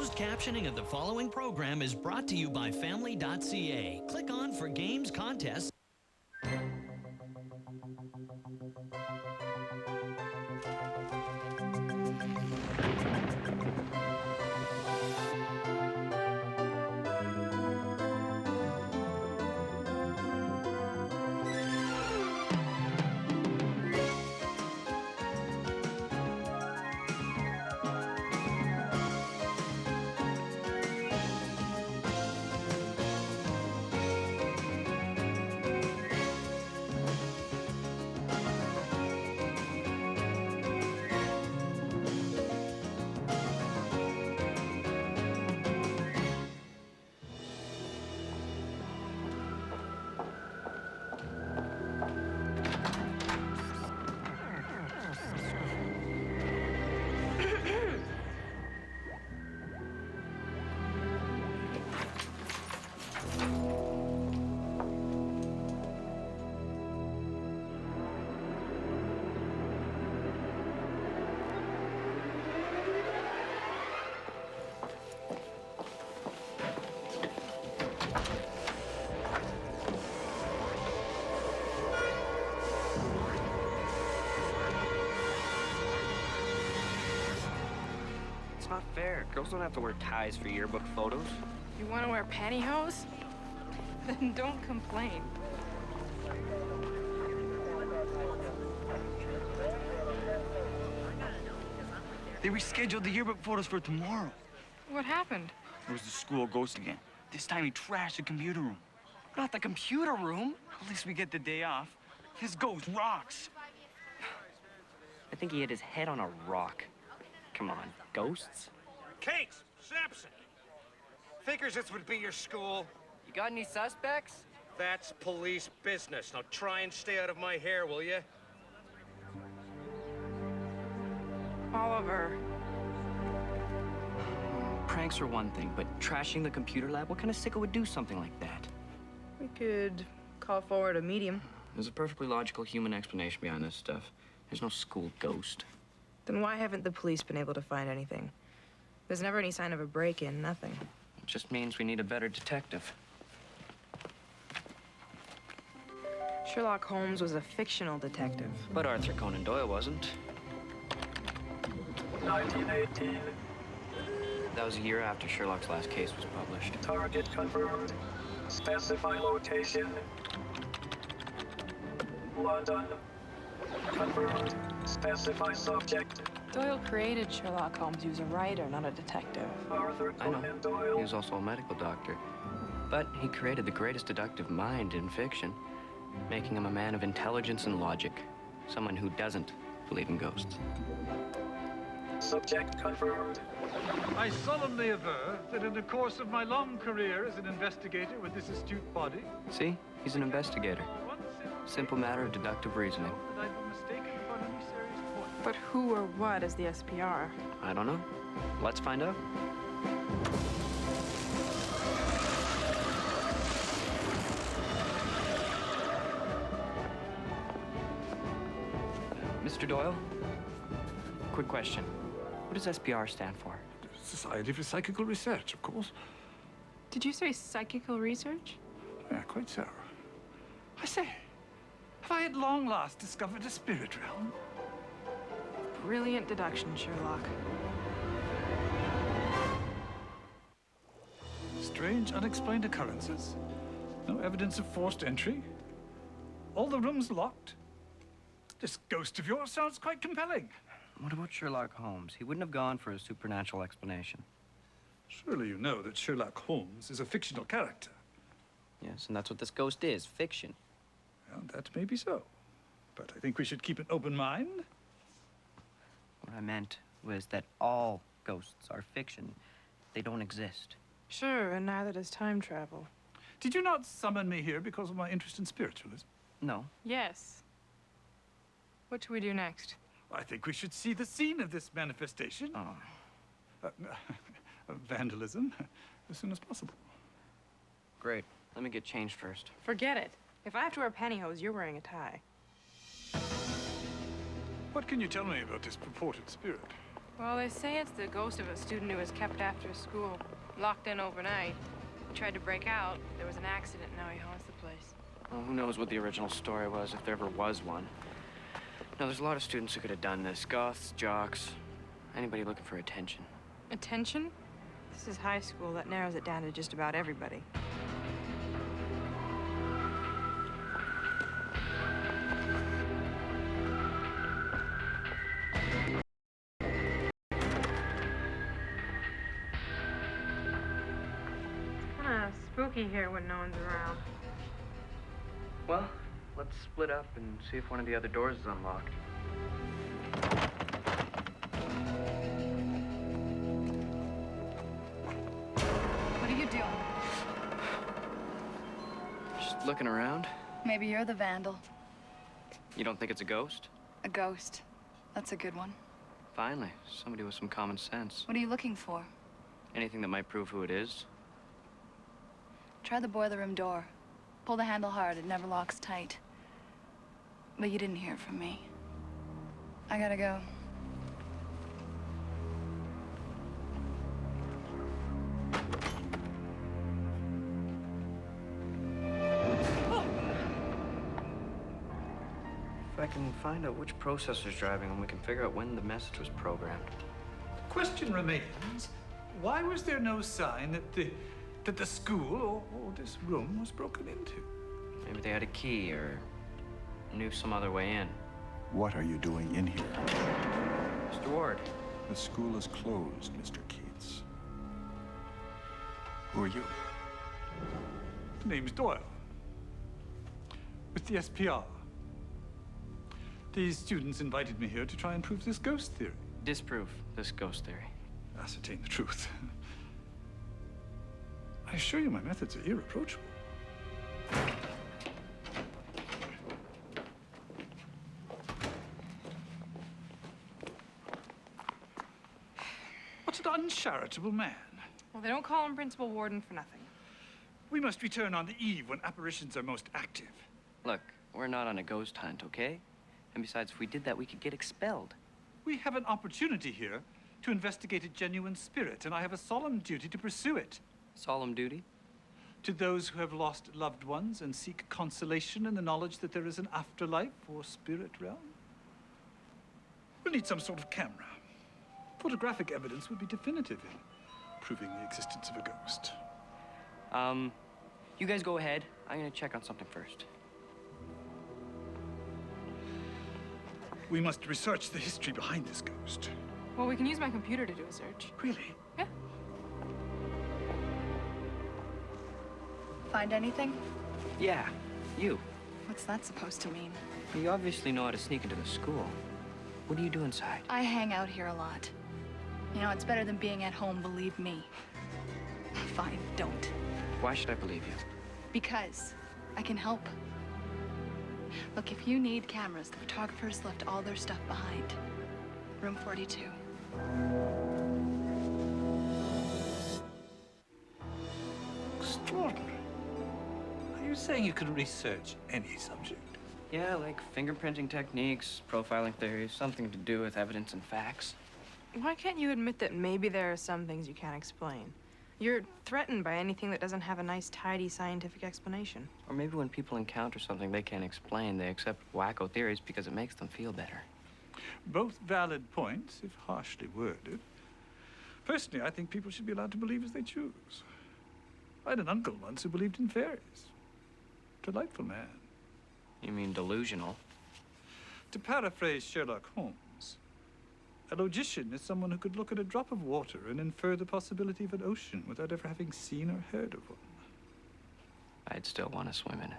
Closed captioning of the following program is brought to you by family.ca. Click on for games, contests. It's not fair. Girls don't have to wear ties for yearbook photos. You want to wear pantyhose? Then don't complain. They rescheduled the yearbook photos for tomorrow. What happened? It was the school ghost again. This time he trashed the computer room. Not the computer room. At least we get the day off. His ghost rocks. I think he hit his head on a rock. Come on, ghosts? Kate Sampson. Figures this would be your school. You got any suspects? That's police business. Now try and stay out of my hair, will you? Oliver. Pranks are one thing, but trashing the computer lab, what kind of sicko would do something like that? We could call forward a medium. There's a perfectly logical human explanation behind this stuff. There's no school ghost. Then why haven't the police been able to find anything? There's never any sign of a break-in, nothing. It just means we need a better detective. Sherlock Holmes was a fictional detective. But Arthur Conan Doyle wasn't. 1918. That was a year after Sherlock's last case was published. Target confirmed. Specify location. London. Confirmed. Specify subject. Doyle created Sherlock Holmes. He was a writer, not a detective. Arthur I know. Conan Doyle. He was also a medical doctor. But he created the greatest deductive mind in fiction, making him a man of intelligence and logic. Someone who doesn't believe in ghosts. Subject confirmed. I solemnly aver that in the course of my long career as an investigator with this astute body, See? He's an investigator. Simple matter of deductive reasoning. that I've been mistaken about any serious point. But who or what is the SPR? I don't know. Let's find out. Mr. Doyle, quick question. What does SPR stand for? Society for Psychical Research, of course. Did you say psychical research? Yeah, quite so. I say, have I at long last discovered a spirit realm? Brilliant deduction, Sherlock. Strange, unexplained occurrences. No evidence of forced entry. All the rooms locked. This ghost of yours sounds quite compelling. What about Sherlock Holmes? He wouldn't have gone for a supernatural explanation. Surely you know that Sherlock Holmes is a fictional character. Yes, and that's what this ghost is, fiction. Well, that may be so. But I think we should keep an open mind. What I meant was that all ghosts are fiction. They don't exist. Sure, and neither does time travel. Did you not summon me here because of my interest in spiritualism? No. Yes. What should we do next? I think we should see the scene of this manifestation. Oh, Vandalism, as soon as possible. great. Let me get changed first. Forget it. If I have to wear pantyhose, you're wearing a tie. What can you tell me about this purported spirit? Well, they say it's the ghost of a student who was kept after school, locked in overnight. He tried to break out. There was an accident, and now he haunts the place. Well, who knows what the original story was, if there ever was one. No, there's a lot of students who could have done this. Goths, jocks, anybody looking for attention. Attention? This is high school. That narrows it down to just about everybody. Kinda spooky here when no one's around. Well, let's split up and see if one of the other doors is unlocked. What are you doing? Just looking around. Maybe you're the vandal. You don't think it's a ghost? A ghost. That's a good one. Finally, somebody with some common sense. What are you looking for? Anything that might prove who it is. Try the boiler room door. Pull the handle hard. It never locks tight. But you didn't hear from me. I gotta go. If I can find out which processor's driving them, we can figure out when the message was programmed. The question remains, why was there no sign that the school or this room was broken into? Maybe they had a key or knew some other way in. What are you doing in here? Mr. Ward. The school is closed, Mr. Keats. Who are you? The name's Doyle. With the SPR. These students invited me here to try and prove this ghost theory. Disprove this ghost theory. Ascertain the truth. I assure you my methods are irreproachable. What an uncharitable man. Well, they don't call him Principal Warden for nothing. We must return on the eve when apparitions are most active. Look, we're not on a ghost hunt, okay? And besides, if we did that, we could get expelled. We have an opportunity here to investigate a genuine spirit, and I have a solemn duty to pursue it. Solemn duty? To those who have lost loved ones and seek consolation in the knowledge that there is an afterlife or spirit realm. We'll need some sort of camera. Photographic evidence would be definitive in proving the existence of a ghost. You guys go ahead. I'm gonna check on something first. We must research the history behind this ghost. Well, we can use my computer to do a search. Really? Yeah. Find anything? Yeah, you. What's that supposed to mean? You obviously know how to sneak into the school. What do you do inside? I hang out here a lot. You know, it's better than being at home, believe me. Fine, don't. Why should I believe you? Because I can help. Look, if you need cameras, the photographers left all their stuff behind. Room 42. Extraordinary. Are you saying you can research any subject? Yeah, like fingerprinting techniques, profiling theories, something to do with evidence and facts. Why can't you admit that maybe there are some things you can't explain? You're threatened by anything that doesn't have a nice, tidy scientific explanation. Or maybe when people encounter something they can't explain, they accept wacko theories because it makes them feel better. Both valid points, if harshly worded. Personally, I think people should be allowed to believe as they choose. I had an uncle once who believed in fairies. Delightful man. You mean delusional? To paraphrase Sherlock Holmes, a logician is someone who could look at a drop of water and infer the possibility of an ocean without ever having seen or heard of one. I'd still want to swim in it.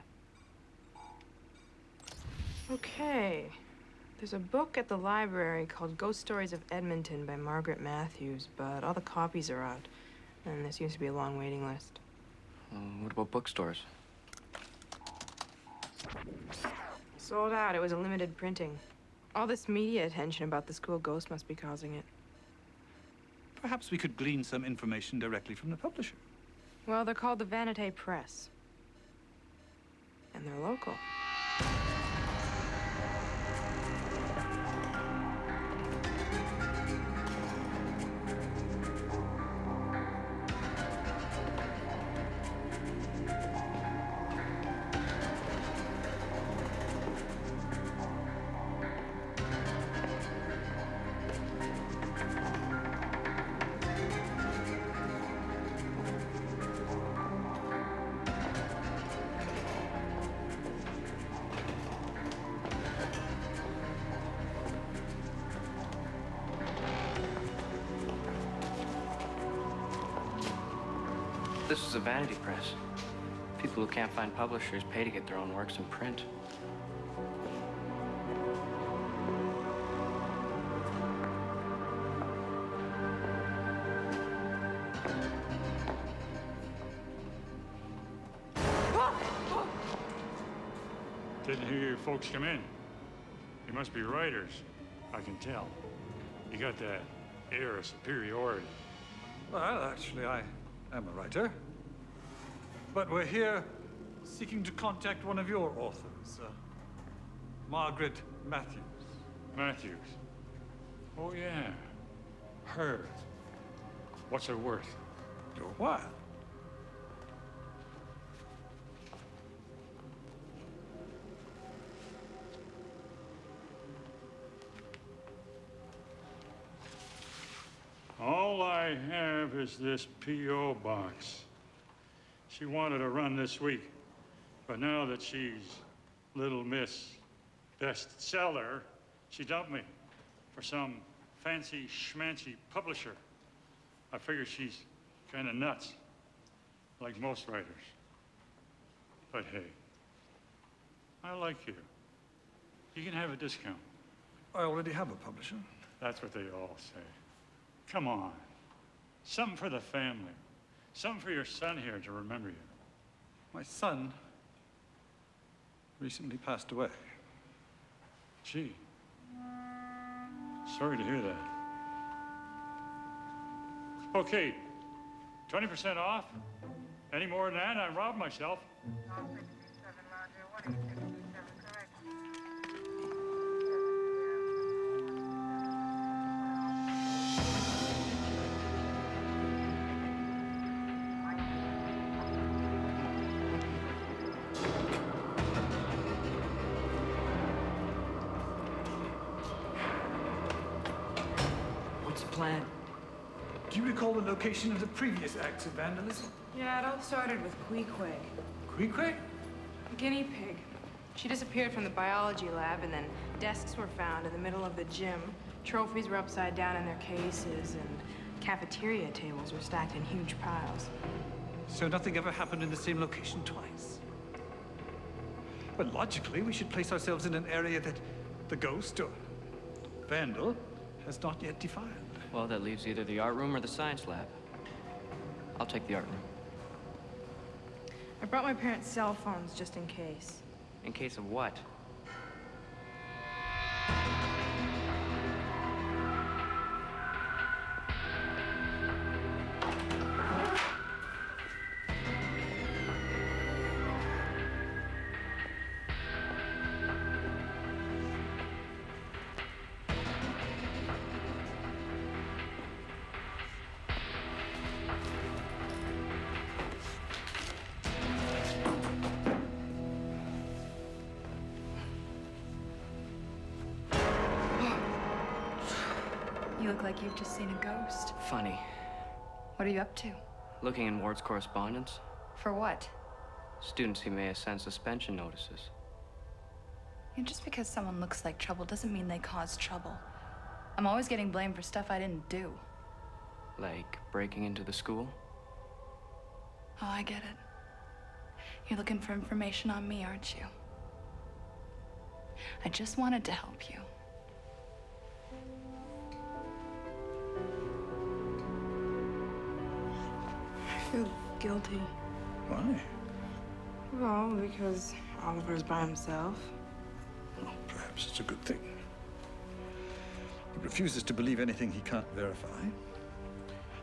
Okay. There's a book at the library called Ghost Stories of Edmonton by Margaret Matthews, but all the copies are out, and there seems to be a long waiting list. What about bookstores? Sold out. It was a limited printing. All this media attention about the school ghost must be causing it. Perhaps we could glean some information directly from the publisher. Well, they're called the Vanity Press. And they're local. This is a vanity press. People who can't find publishers pay to get their own works in print. Didn't hear you folks come in. You must be writers. I can tell. You got that air of superiority. Well, actually, I am a writer. But we're here seeking to contact one of your authors, Margaret Matthews. Matthews. Oh, yeah. Her. What's her worth? Your what? All I have is this P.O. box. She wanted to run this week, but now that she's Little Miss Bestseller, she dumped me for some fancy schmancy publisher. I figure she's kind of nuts, like most writers. But hey, I like you. You can have a discount. I already have a publisher. That's what they all say. Come on. Something for the family. Something for your son here to remember you. My son recently passed away. Gee. Sorry to hear that. Okay. 20% off. Any more than that, I robbed myself. Plan. Do you recall the location of the previous acts of vandalism? Yeah, it all started with Queequeg. Queequeg? A guinea pig. She disappeared from the biology lab, and then desks were found in the middle of the gym. Trophies were upside down in their cases, and cafeteria tables were stacked in huge piles. So nothing ever happened in the same location twice? Well, logically, we should place ourselves in an area that the ghost or vandal has not yet defiled. Well, that leaves either the art room or the science lab. I'll take the art room. I brought my parents' cell phones just in case. In case of what? You look like you've just seen a ghost. Funny. What are you up to? Looking in Ward's correspondence. For what? Students he may have sent suspension notices. Just because someone looks like trouble doesn't mean they caused trouble. I'm always getting blamed for stuff I didn't do. Like breaking into the school? Oh, I get it. You're looking for information on me, aren't you? I just wanted to help you. I feel guilty. Why? Well, because Oliver's by himself. Well, perhaps it's a good thing. He refuses to believe anything he can't verify.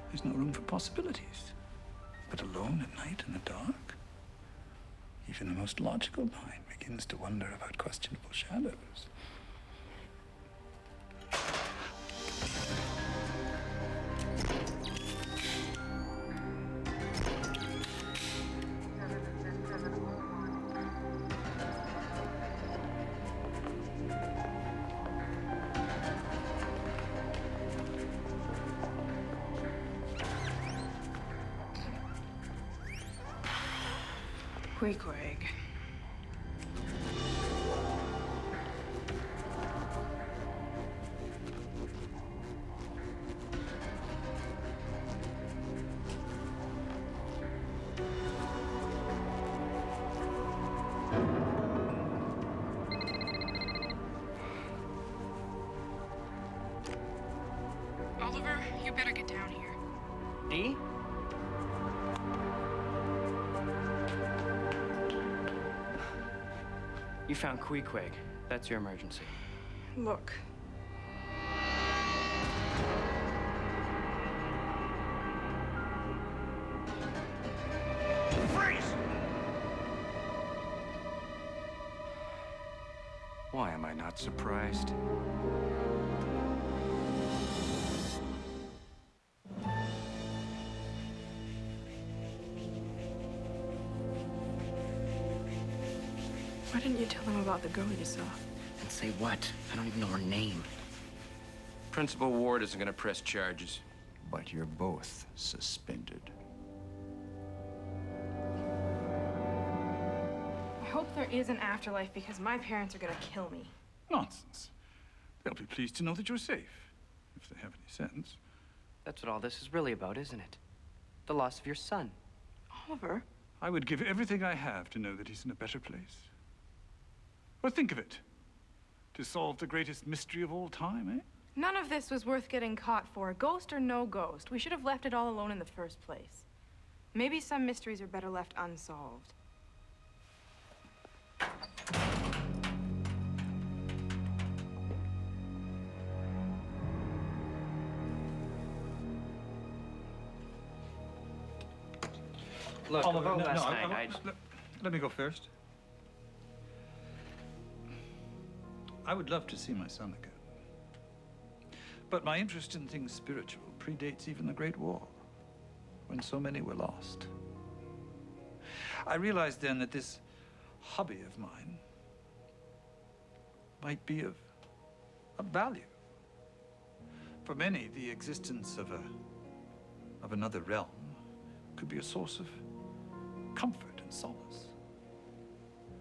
There's no room for possibilities. But alone at night in the dark, even the most logical mind begins to wonder about questionable shadows. Queequeg. You found Queequeg. That's your emergency. Look. Freeze! Why am I not surprised? Why didn't you tell them about the girl you saw? And say what? I don't even know her name. Principal Ward isn't gonna press charges. But you're both suspended. I hope there is an afterlife because my parents are gonna kill me. Nonsense. They'll be pleased to know that you're safe, if they have any sense. That's what all this is really about, isn't it? The loss of your son. Oliver? I would give everything I have to know that he's in a better place. But think of it. To solve the greatest mystery of all time, eh? None of this was worth getting caught for, ghost or no ghost. We should have left it all alone in the first place. Maybe some mysteries are better left unsolved. Look, Oliver, last night, let me go first. I would love to see my son again. But my interest in things spiritual predates even the Great War, when so many were lost. I realized then that this hobby of mine might be of value. For many, the existence of another realm could be a source of comfort and solace.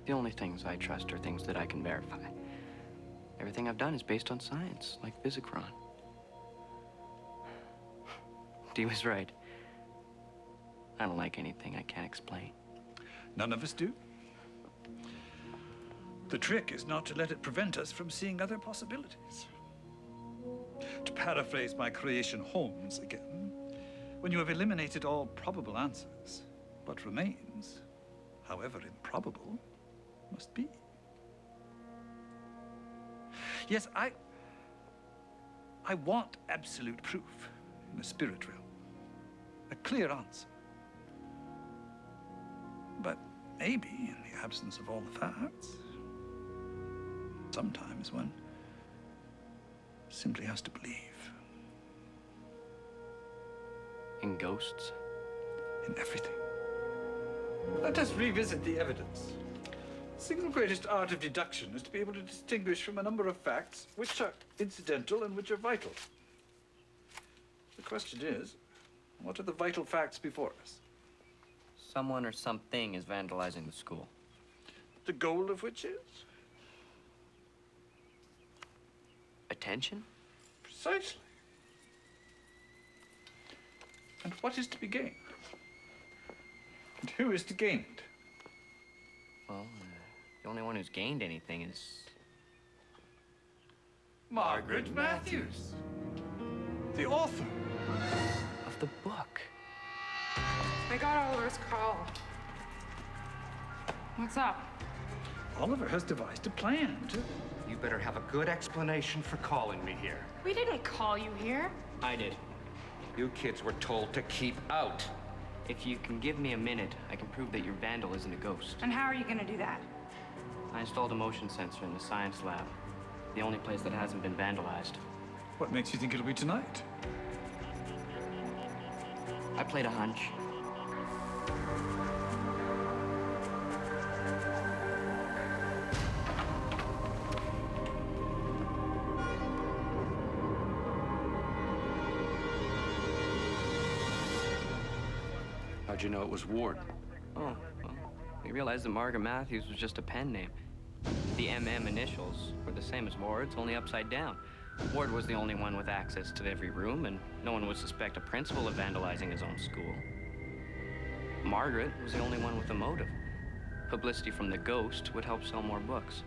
The only things I trust are things that I can verify. Everything I've done is based on science, like Physicron. Dee was right. I don't like anything I can't explain. None of us do. The trick is not to let it prevent us from seeing other possibilities. To paraphrase my creation Holmes again, when you have eliminated all probable answers, what remains, however improbable, must be. Yes, I want absolute proof in the spirit realm. A clear answer. But maybe, in the absence of all the facts, sometimes one simply has to believe. In ghosts? In everything. Let us revisit the evidence. The single greatest art of deduction is to be able to distinguish from a number of facts which are incidental and which are vital. The question is, what are the vital facts before us? Someone or something is vandalizing the school. The goal of which is? Attention? Precisely. And what is to be gained? And who is to gain it? Well, the only one who's gained anything is... Margaret Matthews, the author of the book. I got Oliver's call. What's up? Oliver has devised a plan to... You better have a good explanation for calling me here. We didn't call you here. I did. You kids were told to keep out. If you can give me a minute, I can prove that your vandal isn't a ghost. And how are you gonna do that? I installed a motion sensor in the science lab. The only place that hasn't been vandalized. What makes you think it'll be tonight? I played a hunch. How'd you know it was Ward? Oh, well, we realized that Margaret Matthews was just a pen name. The MM initials were the same as Ward's, only upside down. Ward was the only one with access to every room, and no one would suspect a principal of vandalizing his own school. Margaret was the only one with a motive. Publicity from the ghost would help sell more books.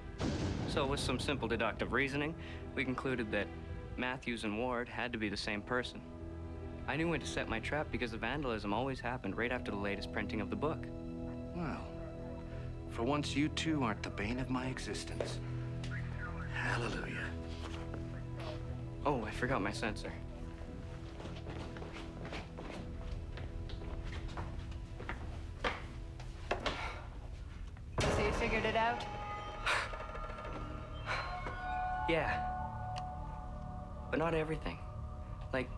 So with some simple deductive reasoning, we concluded that Matthews and Ward had to be the same person. I knew when to set my trap because the vandalism always happened right after the latest printing of the book. Well, For once, you two aren't the bane of my existence. Hallelujah. Oh, I forgot my sensor. So you figured it out? Yeah. But not everything. Like,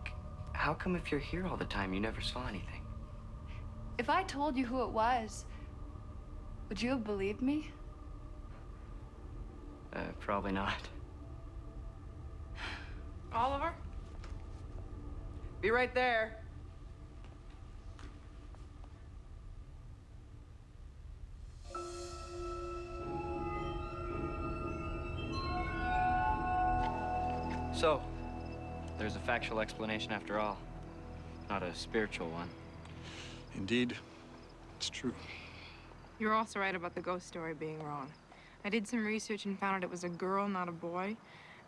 how come if you're here all the time, you never saw anything? If I told you who it was, would you have believed me? Probably not. Oliver? Be right there. So, there's a factual explanation after all, not a spiritual one. Indeed, it's true. You're also right about the ghost story being wrong. I did some research and found out it was a girl, not a boy,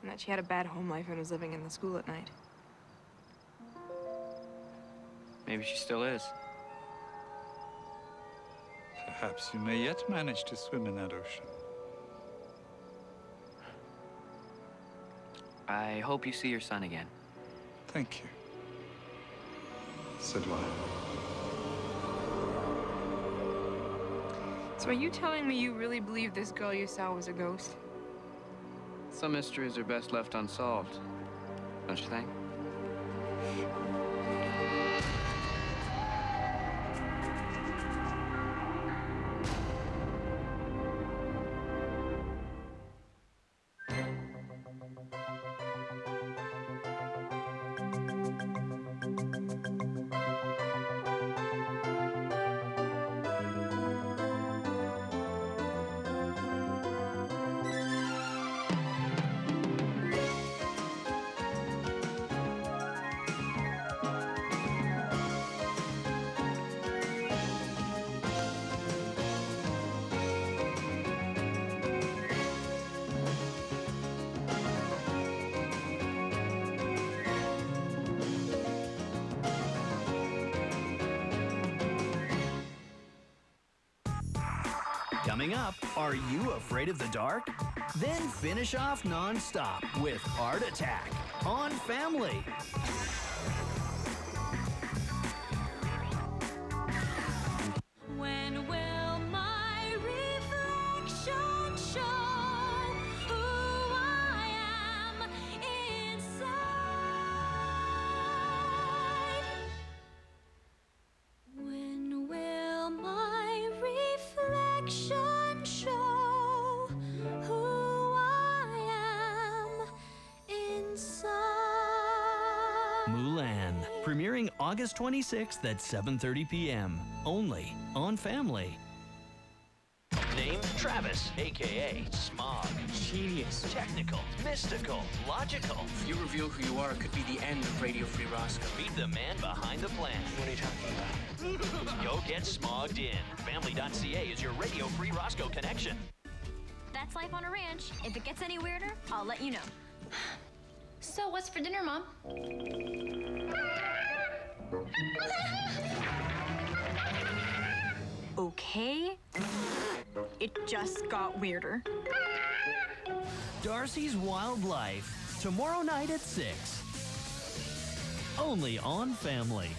and that she had a bad home life and was living in the school at night. Maybe she still is. Perhaps you may yet manage to swim in that ocean. I hope you see your son again. Thank you. So do I. So are you telling me you really believe this girl you saw was a ghost? Some mysteries are best left unsolved, don't you think? Coming up, are you afraid of the dark? Then finish off non-stop with Art Attack on Family. When will my reflection show who I am inside? When will my reflection show who I am inside? Mulan, premiering August 26th at 7:30 p.m. Only on Family. Name Travis, a.k.a. Smog. Genius. Technical. Mystical. Logical. If you reveal who you are, it could be the end of Radio Free Roscoe. Meet the man behind the plan. What are you talking about? Go get smogged in. Family.ca is your Radio Free Roscoe connection. That's life on a ranch. If it gets any weirder, I'll let you know. So, what's for dinner, Mom? Okay. It just got weirder. Darcy's Wild Life, tomorrow night at 6. Only on Family.